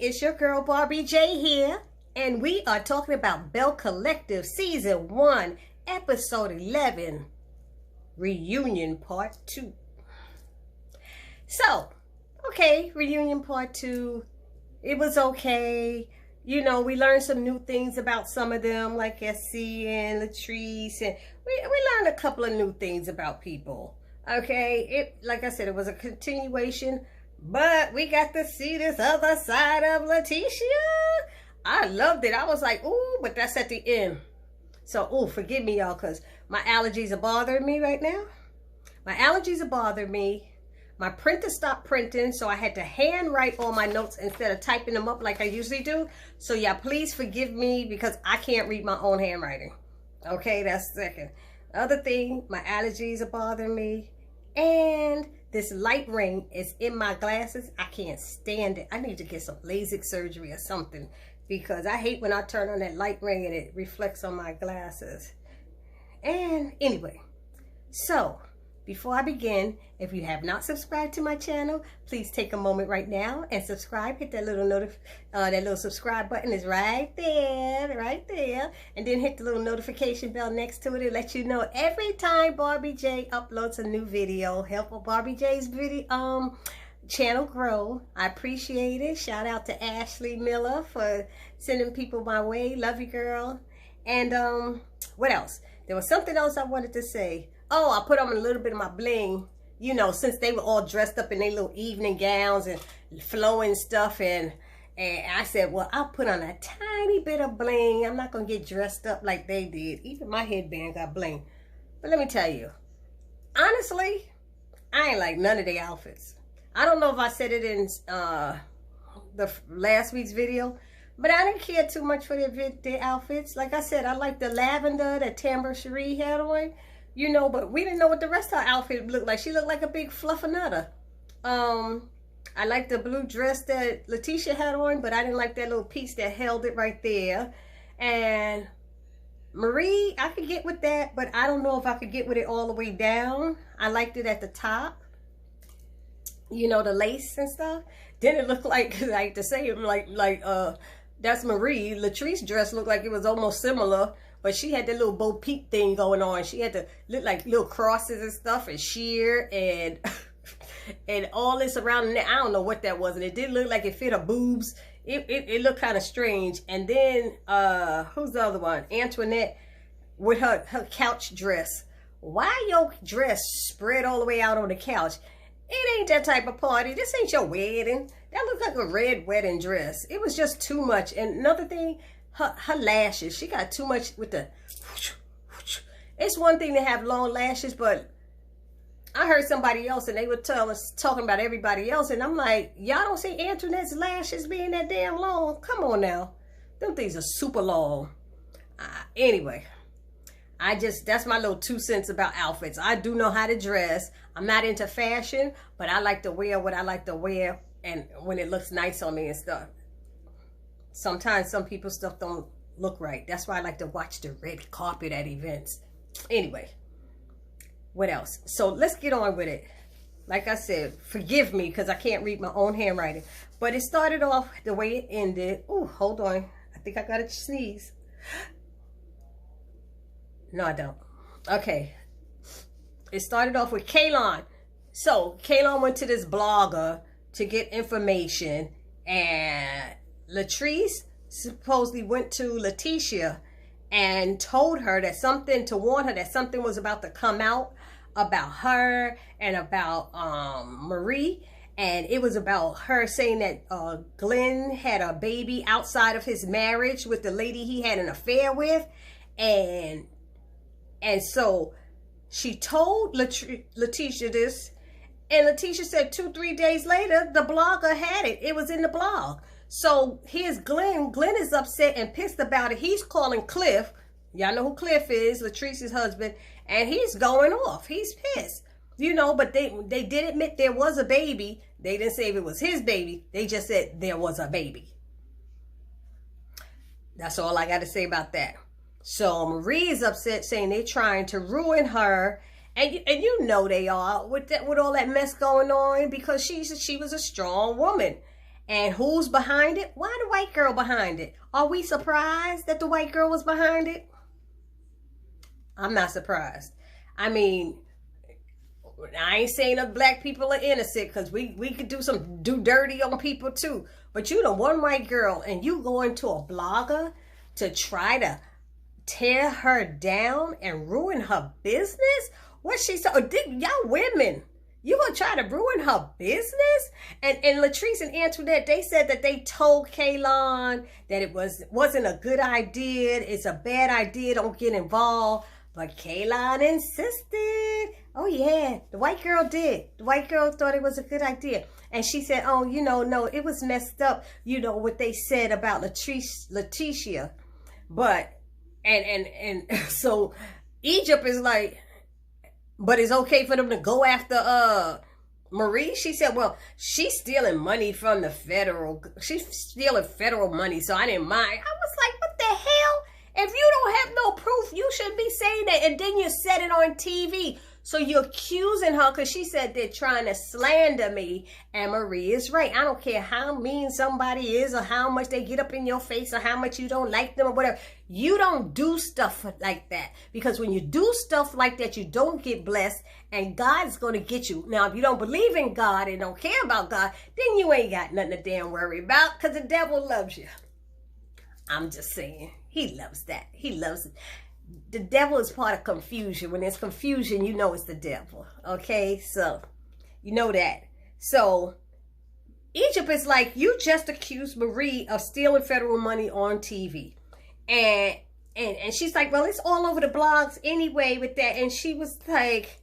it's your girl Barbie J here, and we are talking about Belle Collective Season 1, Episode 11, Reunion Part 2. So, okay, Reunion Part 2, it was okay. You know, we learned some new things about some of them, like SC and Latrice, and we learned a couple of new things about people. Okay, like I said, it was a continuation, but we got to see this other side of Letitia. I loved it. I was like, ooh, but that's at the end. So, ooh, forgive me, y'all, because my allergies are bothering me right now. My allergies are bothering me. My printer stopped printing, so I had to handwrite all my notes instead of typing them up like I usually do. So, yeah, please forgive me because I can't read my own handwriting. Okay, that's second. Other thing, my allergies are bothering me. And this light ring is in my glasses. I can't stand it. I need to get some LASIK surgery or something because I hate when I turn on that light ring and it reflects on my glasses. And anyway, so before I begin, if you have not subscribed to my channel, please take a moment right now and subscribe. Hit that little subscribe button is right there, and then hit the little notification bell next to it to let you know every time Barbie J uploads a new video. Help Barbie J's video channel grow. I appreciate it. Shout out to Ashley Miller for sending people my way. Love you, girl. And what else? There was something else I wanted to say. Oh, I put on a little bit of my bling, you know, since they were all dressed up in their little evening gowns and flowing stuff. And I said, well, I'll put on a tiny bit of bling. I'm not going to get dressed up like they did. Even my headband got bling. But let me tell you, honestly, I ain't like none of their outfits. I don't know if I said it in the last week's video, but I didn't care too much for their outfits. Like I said, I like the lavender that Tamara Cherie had on. You know, but we didn't know what the rest of her outfit looked like. She looked like a big fluffernutter. I like the blue dress that Letitia had on, but I didn't like that little piece that held it right there. And Marie, I could get with that, but I don't know if I could get with it all the way down. I liked it at the top. You know, the lace and stuff. Then it looked like, I hate to say it, like that's Marie. Latrice's dress looked like it was almost similar. But she had that little Bo Peep thing going on. She had to look like little crosses and stuff and sheer and and all this around the neck. I don't know what that was. And it didn't look like it fit her boobs. It looked kind of strange. And then, who's the other one? Antoinette with her couch dress. Why your dress spread all the way out on the couch? It ain't that type of party. This ain't your wedding. That looked like a red wedding dress. It was just too much. And another thing, her lashes, she got too much with the, it's one thing to have long lashes, but I heard somebody else and they were talking about everybody else, and I'm like, y'all don't see Antoinette's lashes being that damn long? Come on now. Them things are super long. Anyway, that's my little 2 cents about outfits. I do know how to dress. I'm not into fashion, but I like to wear what I like to wear, and when it looks nice on me and stuff. Sometimes some people's stuff don't look right. That's why I like to watch the red carpet at events. Anyway, what else? So let's get on with it. Like I said, forgive me because I can't read my own handwriting. But it started off the way it ended. Oh, hold on. I think I got to sneeze. No, I don't. Okay. It started off with Kaylon. So Kaylon went to this blogger to get information, and Latrice supposedly went to Letitia and told her that something, to warn her that something was about to come out about her and about Marie. And it was about her saying that Glenn had a baby outside of his marriage with the lady he had an affair with. And so she told Letitia this. And Letitia said 2-3 days later, the blogger had it. It was in the blog. So here's Glenn. Glenn is upset and pissed about it. He's calling Cliff. Y'all know who Cliff is, Latrice's husband. And he's going off. He's pissed. You know, but they did admit there was a baby. They didn't say if it was his baby. They just said there was a baby. That's all I got to say about that. So Marie is upset, saying they're trying to ruin her. And you know they are with all that mess going on, because she was a strong woman. And who's behind it? Why the white girl behind it? Are we surprised that the white girl was behind it? I'm not surprised. I mean, I ain't saying that black people are innocent, because we could do dirty on people too. But you the one white girl and you going to a blogger to try to tear her down and ruin her business? What she said? Y'all women, you gonna try to ruin her business? And Latrice and Antoinette, they said that they told Kaylon that it wasn't a good idea. It's a bad idea. Don't get involved. But Kaylon insisted. Oh yeah, the white girl did. The white girl thought it was a good idea. And she said, oh, you know, no, it was messed up, you know, what they said about Letitia. But, and so Egypt is like, but it's okay for them to go after Marie? She said, well, she's stealing money from the she's stealing federal money, so I didn't mind. I was like, what the hell? If you don't have no proof, you shouldn't be saying that. And then you said it on TV. So you're accusing her because she said they're trying to slander me. And Marie is right. I don't care how mean somebody is or how much they get up in your face or how much you don't like them or whatever. You don't do stuff like that. Because when you do stuff like that, you don't get blessed and God's going to get you. Now, if you don't believe in God and don't care about God, then you ain't got nothing to damn worry about because the devil loves you. I'm just saying. He loves that. He loves it. The devil is part of confusion. When there's confusion, you know it's the devil. Okay? So, you know that. So, Egypt is like, you just accused Marie of stealing federal money on TV. And she's like, well, it's all over the blogs anyway with that. And she was like,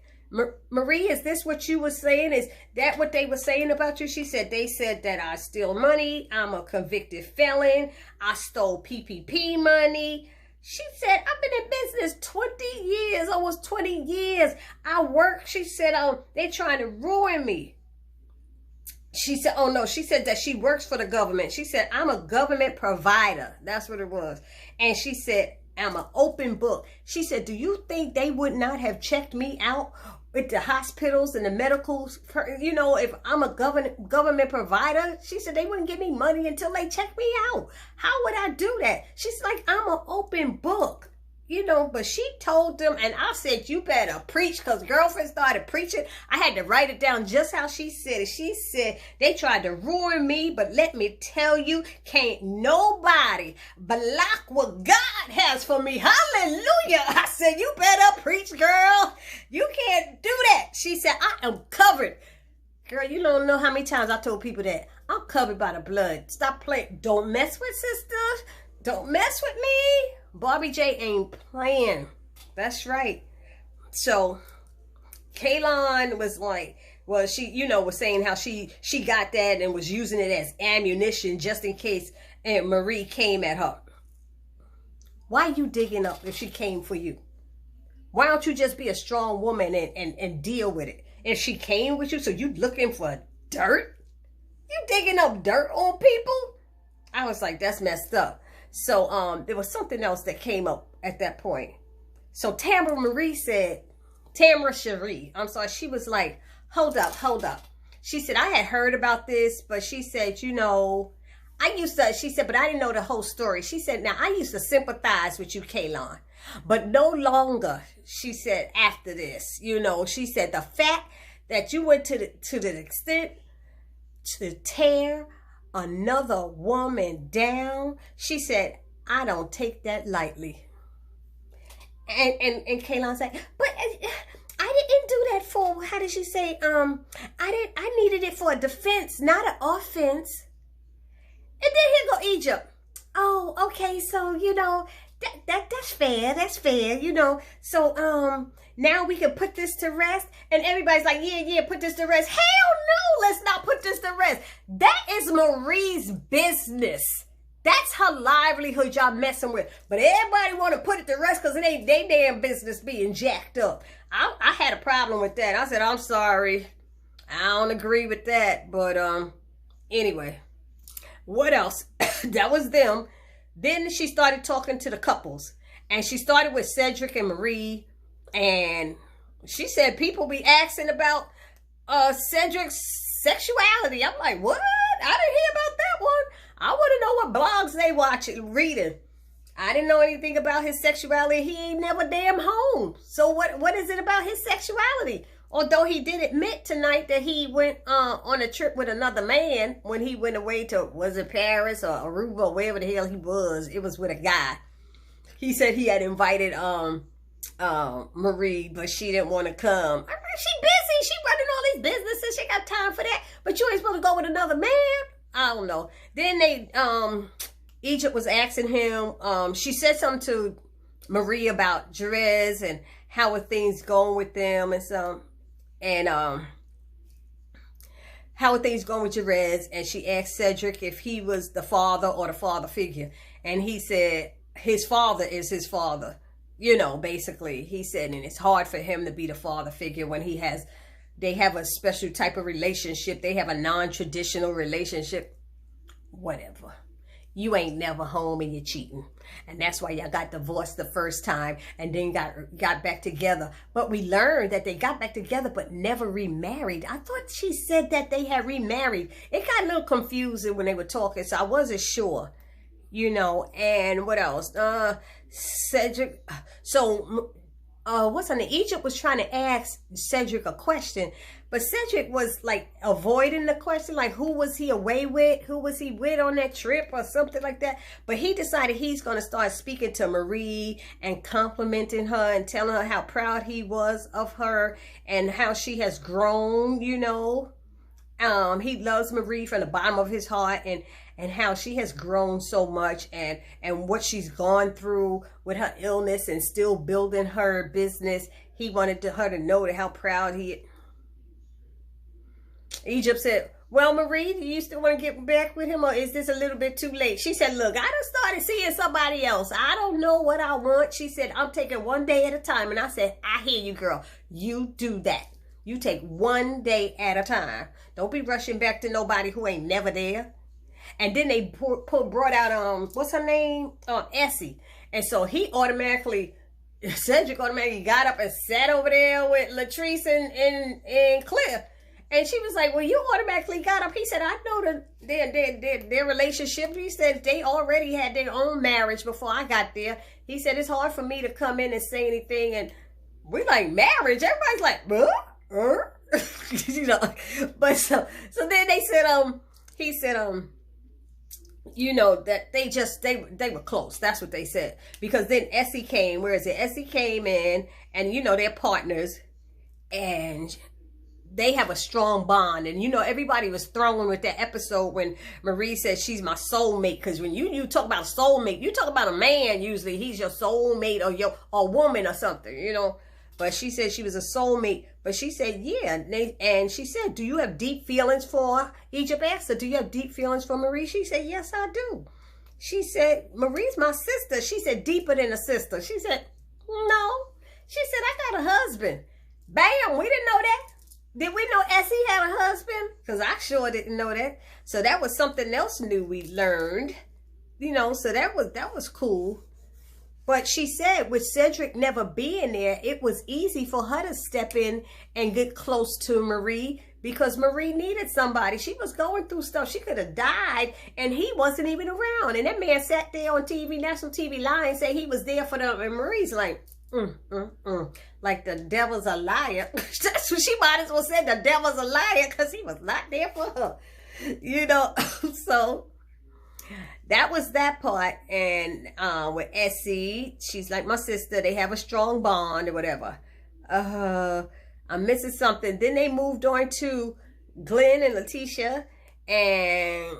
Marie, is this what you were saying? Is that what they were saying about you? She said, they said that I steal money. I'm a convicted felon. I stole PPP money. She said, I've been in business 20 years, almost 20 years. I work. She said, they're trying to ruin me. She said, oh no, she said that she works for the government. She said, I'm a government provider. That's what it was. And she said, I'm an open book. She said, do you think they would not have checked me out with the hospitals and the medicals, you know, if I'm a government provider? She said they wouldn't give me money until they check me out. How would I do that? She's like, I'm an open book, you know, but she told them, and I said, you better preach, because girlfriend started preaching. I had to write it down just how she said it. She said, they tried to ruin me, but let me tell you, can't nobody block what God has for me. Hallelujah. I said, you better preach, girl. You can't do that. She said, I am covered. Girl, you don't know how many times I told people that. I'm covered by the blood. Stop playing. Don't mess with sisters. Don't mess with me. Barbie J ain't playing. That's right. So, Kaylon was like, well, she, you know, was saying how she got that and was using it as ammunition just in case Aunt Marie came at her. Why are you digging up if she came for you? Why don't you just be a strong woman and deal with it? If she came with you, so you looking for dirt? You digging up dirt on people? I was like, that's messed up. So there was something else that came up at that point. So Tamara Cherie, I'm sorry, she was like, hold up. She said, I had heard about this, but she said, you know, she said, but I didn't know the whole story. She said, now I used to sympathize with you, Kaylon, but no longer, she said, after this, you know, she said, the fact that you went to the extent to tear another woman down, she said, I don't take that lightly. And Kaylon said, but I didn't do that for, how did she say, I needed it for a defense, not an offense. And then here go Egypt. Oh, okay, so, you know, that's fair, you know. So, now we can put this to rest. And everybody's like, yeah, put this to rest. Hell no, let's not put this to rest. That is Marie's business. That's her livelihood y'all messing with. But everybody want to put it to rest because it ain't their damn business being jacked up. I had a problem with that. I said, I'm sorry. I don't agree with that. But, anyway. What else? That was them. Then she started talking to the couples. And she started with Cedric and Marie. And she said people be asking about Cedric's sexuality. I'm like, what? didn't hear about that one. I want to know what blogs they watching, reading. I didn't know anything about his sexuality. He ain't never damn home. So what is it about his sexuality? Although he did admit tonight that he went on a trip with another man when he went away to, was it Paris or Aruba or wherever the hell he was. It was with a guy. He said he had invited Marie, but she didn't want to come. She busy. She running all these businesses. She got time for that. But you ain't supposed to go with another man. I don't know. Then Egypt was asking him, she said something to Marie about Jerez and how are things going with them and how are things going with Jerez, and she asked Cedric if he was the father or the father figure, and he said his father is his father, you know, basically. He said, and it's hard for him to be the father figure when they have a special type of relationship. They have a non-traditional relationship. Whatever. You ain't never home and you're cheating. And that's why y'all got divorced the first time and then got back together. But we learned that they got back together but never remarried. I thought she said that they had remarried. It got a little confusing when they were talking, so I wasn't sure. You know, and what else? Cedric. So, what's her name? Egypt was trying to ask Cedric a question, but Cedric was like avoiding the question, like who was he away with? Who was he with on that trip or something like that? But he decided he's going to start speaking to Marie and complimenting her and telling her how proud he was of her and how she has grown, you know. He loves Marie from the bottom of his heart, and how she has grown so much, and what she's gone through with her illness and still building her business. He wanted her to know how proud he. Egypt said, well, Marie, do you still want to get back with him, or is this a little bit too late? She said, look, I done started seeing somebody else. I don't know what I want. She said, I'm taking one day at a time. And I said, I hear you, girl. You do that. You take one day at a time. Don't be rushing back to nobody who ain't never there. And then they brought out, what's her name? Essie. And so Cedric automatically got up and sat over there with Latrice and Cliff. And she was like, well, you automatically got up. He said, I know their relationship. He said they already had their own marriage before I got there. He said, it's hard for me to come in and say anything. And we like, marriage? Everybody's like, you know. But so then they said, he said, you know, that they were close. That's what they said. Because then Essie came. Where is it? Essie came in, and you know, they're partners, and they have a strong bond. And you know, everybody was thrown with that episode when Marie said she's my soulmate. Because when you talk about soulmate, you talk about a man, usually he's your soulmate or a woman or something, you know. But she said she was a soulmate. But she said, yeah. And she said, do you have deep feelings for, Egypt asked her, do you have deep feelings for Marie? She said, yes, I do. She said, Marie's my sister. She said, deeper than a sister. She said, no. She said, I got a husband. Bam, we didn't know that. Did we know Essie had a husband? Because I sure didn't know that. So that was something else new we learned. You know, so that was cool. But she said with Cedric never being there, it was easy for her to step in and get close to Marie because Marie needed somebody. She was going through stuff. She could have died and he wasn't even around. And that man sat there on TV, national TV lying, say he was there for them. And Marie's like, like the devil's a liar. That's what she might as well say. The devil's a liar because he was not there for her. You know, so that was that part. And with Essie, she's like my sister. They have a strong bond or whatever. I'm missing something. Then they moved on to Glenn and Letitia. And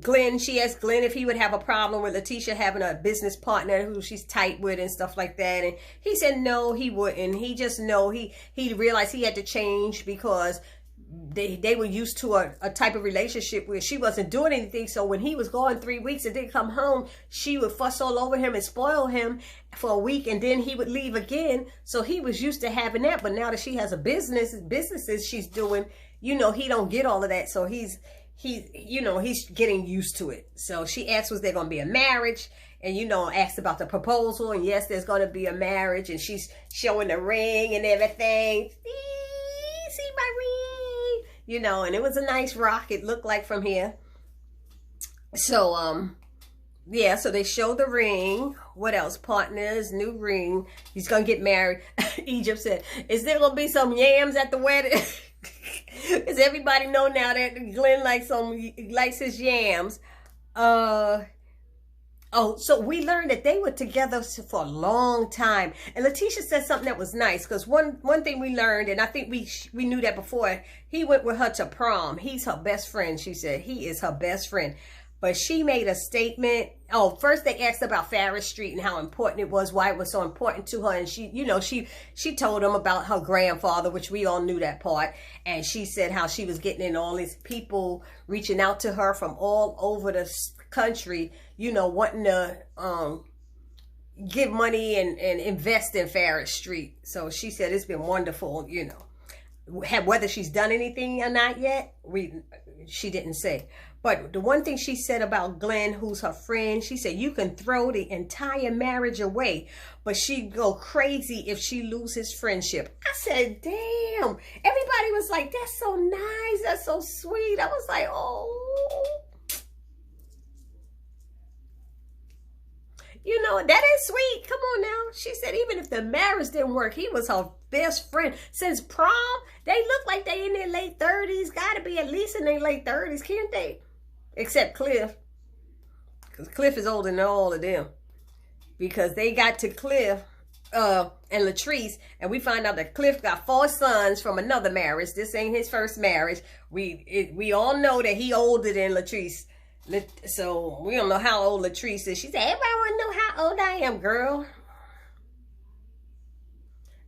Glenn, she asked Glenn if he would have a problem with Letitia having a business partner who she's tight with and stuff like that. And he said no, he wouldn't. He just know he realized he had to change because they were used to a type of relationship where she wasn't doing anything. So when he was gone 3 weeks and didn't come home, she would fuss all over him and spoil him for a week, and then he would leave again. So he was used to having that. But now that she has a businesses she's doing, you know, he don't get all of that. So he's getting used to it. So she asked, was there going to be a marriage? And, you know, asked about the proposal. And yes, there's going to be a marriage. And she's showing the ring and everything. See my ring. you know, and it was a nice rock, it looked like from here. So, yeah, so they show the ring. What else? Partners, new ring. He's going to get married. Egypt said, is there going to be some yams at the wedding? Because everybody know now that Glenn likes his yams. Oh, so we learned that they were together for a long time. And Letitia said something that was nice, because one thing we learned, and I think we knew that before, he went with her to prom. He's her best friend, she said. He is her best friend. But she made a statement. Oh, first they asked about Farris Street and how important it was, why it was so important to her. And she, you know, she told them about her grandfather, which we all knew that part. And she said how she was getting in all these people reaching out to her from all over the country, you know, wanting to give money and invest in Farris Street. So she said it's been wonderful, you know. Whether she's done anything or not yet, she didn't say. But the one thing she said about Glenn, who's her friend, she said, you can throw the entire marriage away, but she'd go crazy if she loses friendship. I said, damn. Everybody was like, that's so nice. That's so sweet. I was like, oh. You know, that is sweet. Come on now. She said even if the marriage didn't work, he was her best friend. Since prom, they look like they in their late 30s. Got to be at least in their late 30s, can't they? Except Cliff. Because Cliff is older than all of them. Because they got to Cliff and Latrice, and we find out that Cliff got 4 sons from another marriage. This ain't his first marriage. We all know that he older than Latrice. So we don't know how old Latrice is. She said, everybody want to know how old I am, girl.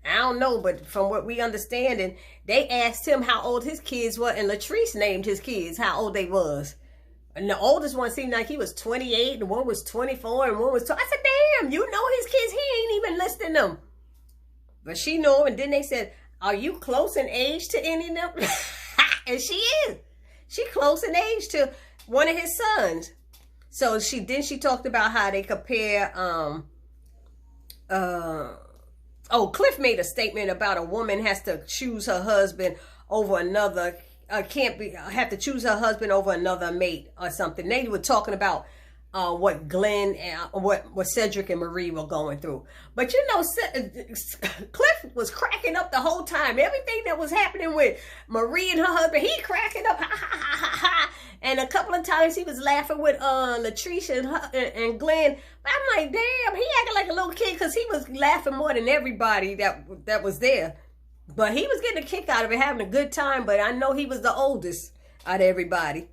I don't know, but from what we understand, and they asked him how old his kids were, and Latrice named his kids how old they was. And the oldest one seemed like he was 28, and one was 24, and one was 20. I said, damn, you know his kids. He ain't even listing them. But she knew, and then they said, are you close in age to any of them? And she is. She close in age to one of his sons. So she talked about how they compare, Cliff made a statement about a woman has to choose her husband over another, have to choose her husband over another mate or something. They were talking about what Glenn and what Cedric and Marie were going through. But you know, Cliff was cracking up the whole time. Everything that was happening with Marie and her husband, he cracking up, ha ha ha ha ha. And a couple of times he was laughing with Latrice and Glenn. I'm like, damn, he acted like a little kid because he was laughing more than everybody that was there. But he was getting a kick out of it, having a good time. But I know he was the oldest out of everybody.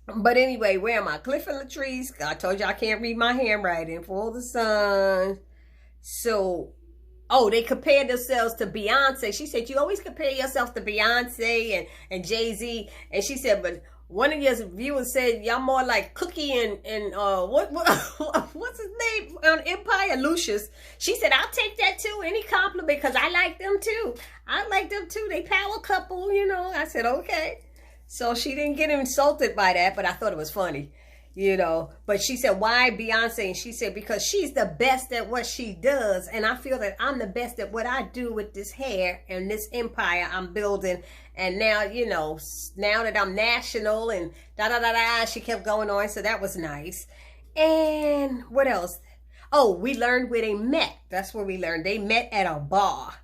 But anyway, where am I? Cliff and Latrice. I told you I can't read my handwriting. For all the sons. So, they compared themselves to Beyonce. She said, you always compare yourself to Beyonce and Jay-Z. And she said, but one of your viewers said, y'all more like Cookie and what's his name on Empire? Lucius. She said, I'll take that too. Any compliment, because I like them too. I like them too. They power couple, you know. I said, okay. So she didn't get insulted by that, but I thought it was funny, you know. But she said, why Beyonce? And she said, because she's the best at what she does. And I feel that I'm the best at what I do with this hair and this empire I'm building. And now, you know, now that I'm national and da-da-da-da, she kept going on. So that was nice. And what else? Oh, we learned where they met. That's where we learned. They met at a bar.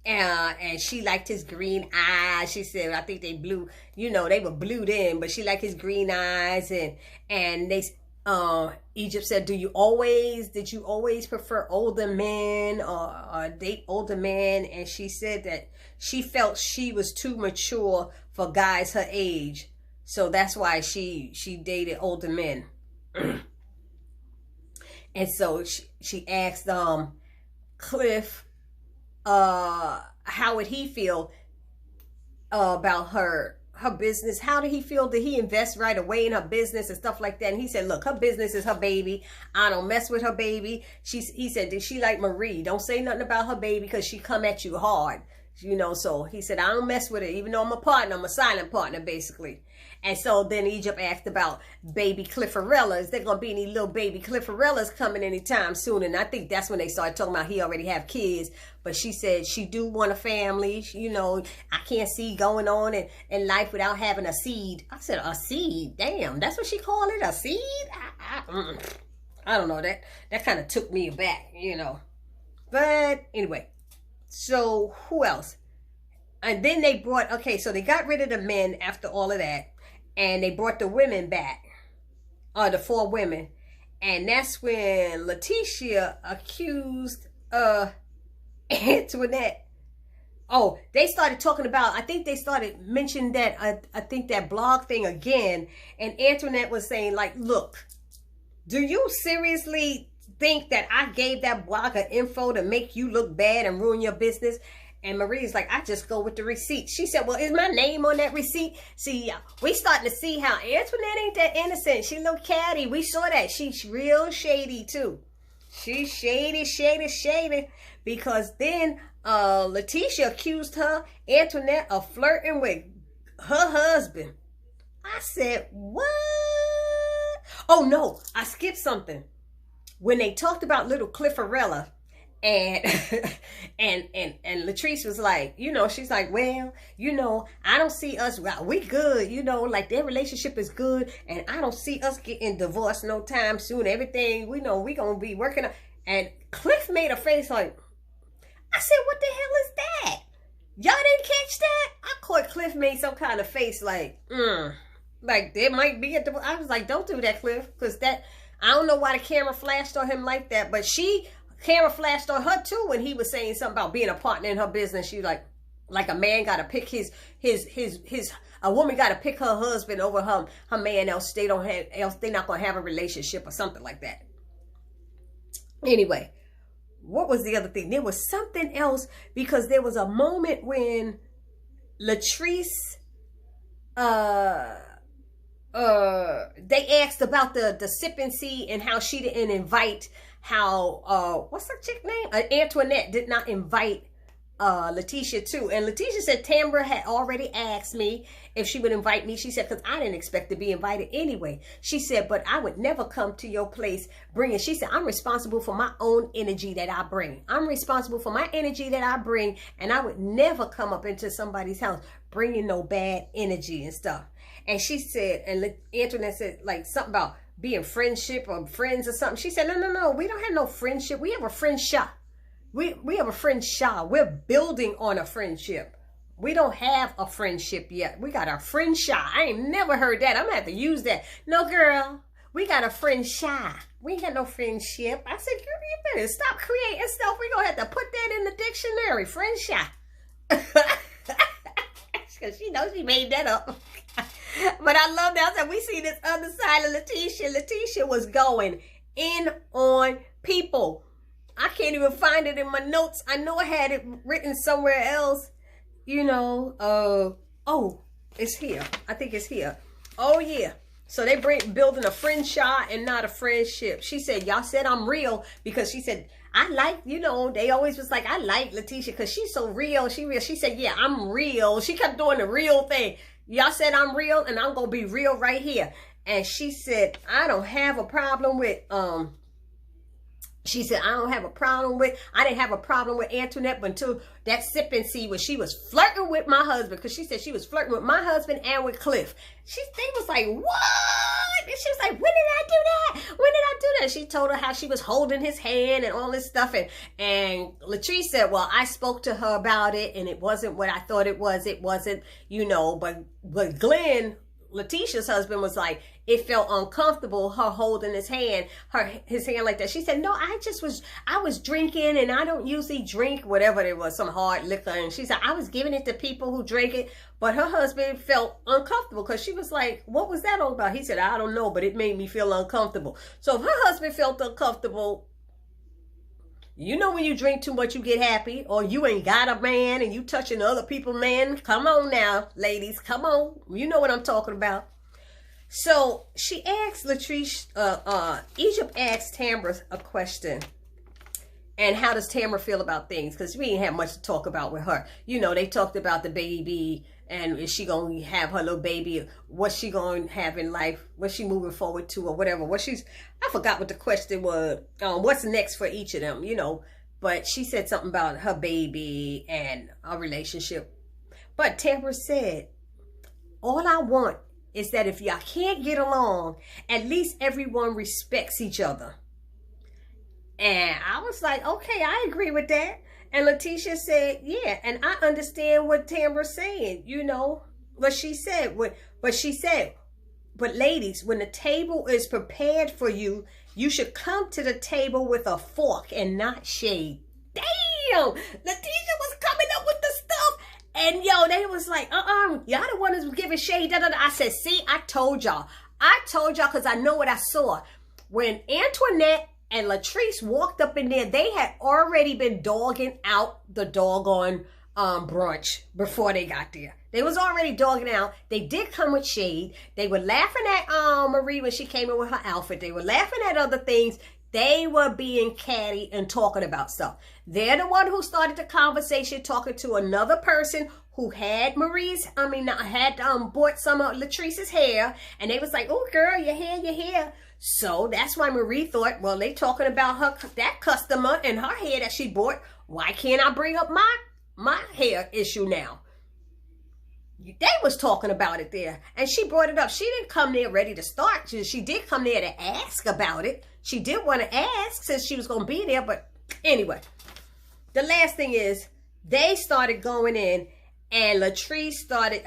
And she liked his green eyes. She said, I think they blew, you know, they were blued in, but she liked his green eyes. And they, Egypt said, did you always prefer older men or date older men? And she said that she felt she was too mature for guys her age. So that's why she dated older men. And so she asked, Cliff, how would he feel about her business? How did he feel? Did he invest right away in her business and stuff like that? And he said, look, her business is her baby. I don't mess with her baby. He said, did she like Marie? Don't say nothing about her baby because she come at you hard. You know, so he said, I don't mess with her. Even though I'm a partner, I'm a silent partner, basically. And so then Egypt asked about baby Clifforella. Is there going to be any little baby Clifforellas coming anytime soon? And I think that's when they started talking about he already have kids. But she said she do want a family. You know, I can't see going on in life without having a seed. I said, a seed? Damn, that's what she called it? A seed? I don't know. That kind of took me aback, you know. But anyway, so who else? And then they brought, okay, so they got rid of the men after all of that. And they brought the women back. The 4 women. And that's when Letitia accused Antoinette. Oh, they started talking about, I think they started mentioning that, I think that blog thing again. And Antoinette was saying, like, look, do you seriously think that I gave that blogger info to make you look bad and ruin your business? And Marie's like, I just go with the receipt. She said, well, is my name on that receipt? See, we starting to see how Antoinette ain't that innocent. She little catty. We saw that. She's real shady, too. She's shady. Because then Letitia accused her, Antoinette, of flirting with her husband. I said, what? Oh, no. I skipped something. When they talked about little Clifforella, and Latrice was like, you know, she's like, well, you know, I don't see us, well, we good, you know, like their relationship is good, and I don't see us getting divorced no time soon. Everything, we know we gonna be working on. And Cliff made a face like, I said, what the hell is that? Y'all didn't catch that? I caught Cliff made some kind of face like, like there might be a divorce. I was like, don't do that, Cliff, because that, I don't know why the camera flashed on him like that, but camera flashed on her too when he was saying something about being a partner in her business. She like a man got to pick a woman got to pick her husband over her man, else they're not gonna have a relationship or something like that. Anyway, what was the other thing? There was something else, because there was a moment when Latrice, they asked about the sip and see and how she didn't invite, how, what's her chick name? Antoinette did not invite Letitia too. And Letitia said Tambra had already asked me if she would invite me. She said, because I didn't expect to be invited anyway. She said, but I would never come to your place bringing, she said, I'm responsible for my own energy that I bring. I'm responsible for my energy that I bring. And I would never come up into somebody's house bringing no bad energy and stuff. And she said, and Antoinette said like something about being friendship or friends or something. She said, no, we don't have no friendship. We have a friendship. We have a friendship. We're building on a friendship. We don't have a friendship yet. We got a friendship. I ain't never heard that. I'm going to have to use that. No, girl. We got a friendship. We ain't got no friendship. I said, girl, you better stop creating stuff. We're going to have to put that in the dictionary. Friendship. Because she knows she made that up. But I love that. So we see this other side of Letitia. Letitia was going in on people. I can't even find it in my notes. I know I had it written somewhere else. You know, oh, it's here. I think it's here. Oh, yeah. So they building a friendship and not a friendship. She said, y'all said I'm real, because she said, I like, you know, they always was like, I like Letitia because she's so real. She real. She said, yeah, I'm real. She kept doing the real thing. Y'all said I'm real, and I'm going to be real right here. And she said, I don't have a problem with, she said, I didn't have a problem with Antoinette, but until that sip and see when she was flirting with my husband, because she said she was flirting with my husband and with Cliff. They was like, what? And she was like, when did I do that? When did I do that? She told her how she was holding his hand and all this stuff. And Latrice said, well, I spoke to her about it, and it wasn't what I thought it was. It wasn't, you know, but Glenn, Letitia's husband, was like, it felt uncomfortable, her holding his hand like that. She said, no, I was drinking, and I don't usually drink whatever it was, some hard liquor. And she said, I was giving it to people who drink it. But her husband felt uncomfortable, because she was like, what was that all about? He said, I don't know, but it made me feel uncomfortable. So if her husband felt uncomfortable, you know, when you drink too much, you get happy, or you ain't got a man and you touching other people's man. Come on now, ladies, come on. You know what I'm talking about. So she asked Latrice, Egypt asked Tambra a question. And how does Tambra feel about things? Because we didn't have much to talk about with her. You know, they talked about the baby And is she going to have her little baby? What's she going to have in life? What's she moving forward to, or whatever? I forgot what the question was. What's next for each of them, you know? But she said something about her baby and a relationship. But Tamra said, all I want is that if y'all can't get along, at least everyone respects each other. And I was like, okay, I agree with that. And Letitia said, yeah, and I understand what Tamra's saying, you know, what she said. But she said, but ladies, when the table is prepared for you, you should come to the table with a fork and not shade. Damn! Letitia was coming up with the stuff. And yo, they was like, y'all the one who's giving shade. Da, da, da. I said, see, I told y'all because I know what I saw. When Antoinette and Latrice walked up in there, they had already been dogging out the doggone brunch before they got there. They was already dogging out. They did come with shade. They were laughing at Marie when she came in with her outfit. They were laughing at other things. They were being catty and talking about stuff. They're the one who started the conversation talking to another person who had bought some of Latrice's hair. And they was like, oh, girl, your hair. So that's why Marie thought, well, they talking about that customer and her hair that she bought. Why can't I bring up my hair issue now? They was talking about it there. And she brought it up. She didn't come there ready to start. She did come there to ask about it. She did want to ask since she was going to be there. But anyway, the last thing is they started going in and Letitia started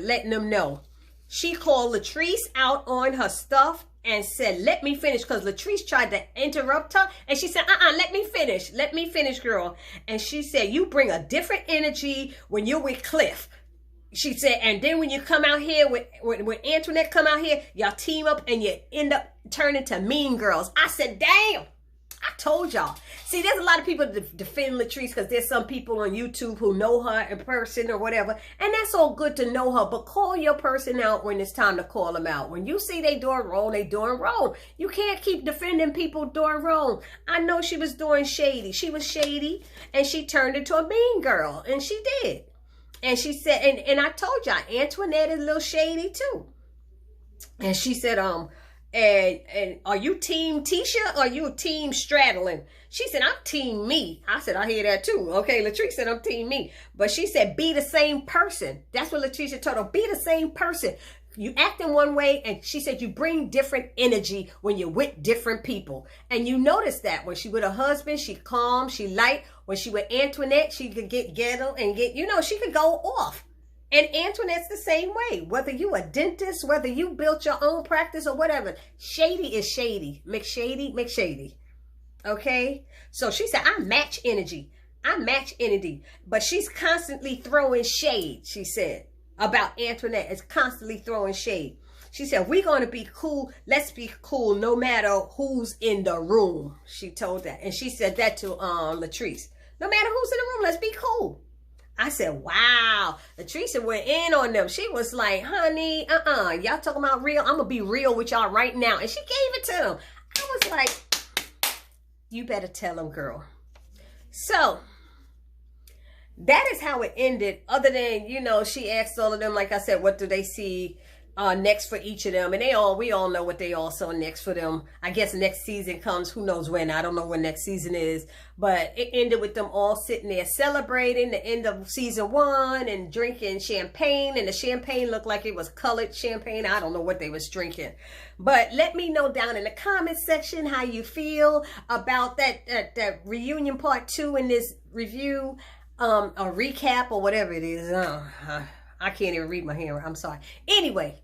letting them know. She called Latrice out on her stuff and said, let me finish, because Latrice tried to interrupt her. And she said, let me finish. Let me finish, girl. And she said, you bring a different energy when you're with Cliff. She said, and then when you come out here, when Antoinette come out here, y'all team up and you end up turning to mean girls. I said, damn. I told y'all. See, there's a lot of people that defend Latrice because there's some people on YouTube who know her in person or whatever. And that's all good to know her. But call your person out when it's time to call them out. When you see they doing wrong, they doing wrong. You can't keep defending people doing wrong. I know she was doing shady. She was shady and she turned into a mean girl. And she did. And she said, and I told y'all, Antoinette is a little shady too. And she said, and are you team Tisha or are you team straddling? She said, I'm team me. I said, I hear that too. Okay, Latrice said, I'm team me. But she said, be the same person. That's what Latrice told her. Be the same person. You act in one way, and she said you bring different energy when you're with different people. And you notice that when she with her husband, she calm, she light. When she with Antoinette, she could get ghetto and she could go off. And Antoinette's the same way. Whether you a dentist, whether you built your own practice or whatever, shady is shady. McShady, McShady. Okay? So she said, I match energy. I match energy. But she's constantly throwing shade, she said, about Antoinette. Is constantly throwing shade. She said, we're going to be cool. Let's be cool no matter who's in the room. She told that. And she said that to Latrice. No matter who's in the room, let's be cool. I said, wow. Latrice went in on them. She was like, honey, y'all talking about real? I'm going to be real with y'all right now. And she gave it to them. I was like, you better tell them, girl. So that is how it ended. Other than, she asked all of them, like I said, what do they see next for each of them? And we all know what they all saw next for them. I guess next season comes, who knows when. I don't know when next season is. But it ended with them all sitting there celebrating the end of season 1 and drinking champagne. And the champagne looked like it was colored champagne. I don't know what they was drinking. But let me know down in the comment section how you feel about that reunion part 2 in this review. A recap or whatever it is. I can't even read my hand. I'm sorry. Anyway,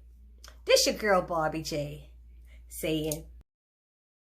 this your girl Barbie J saying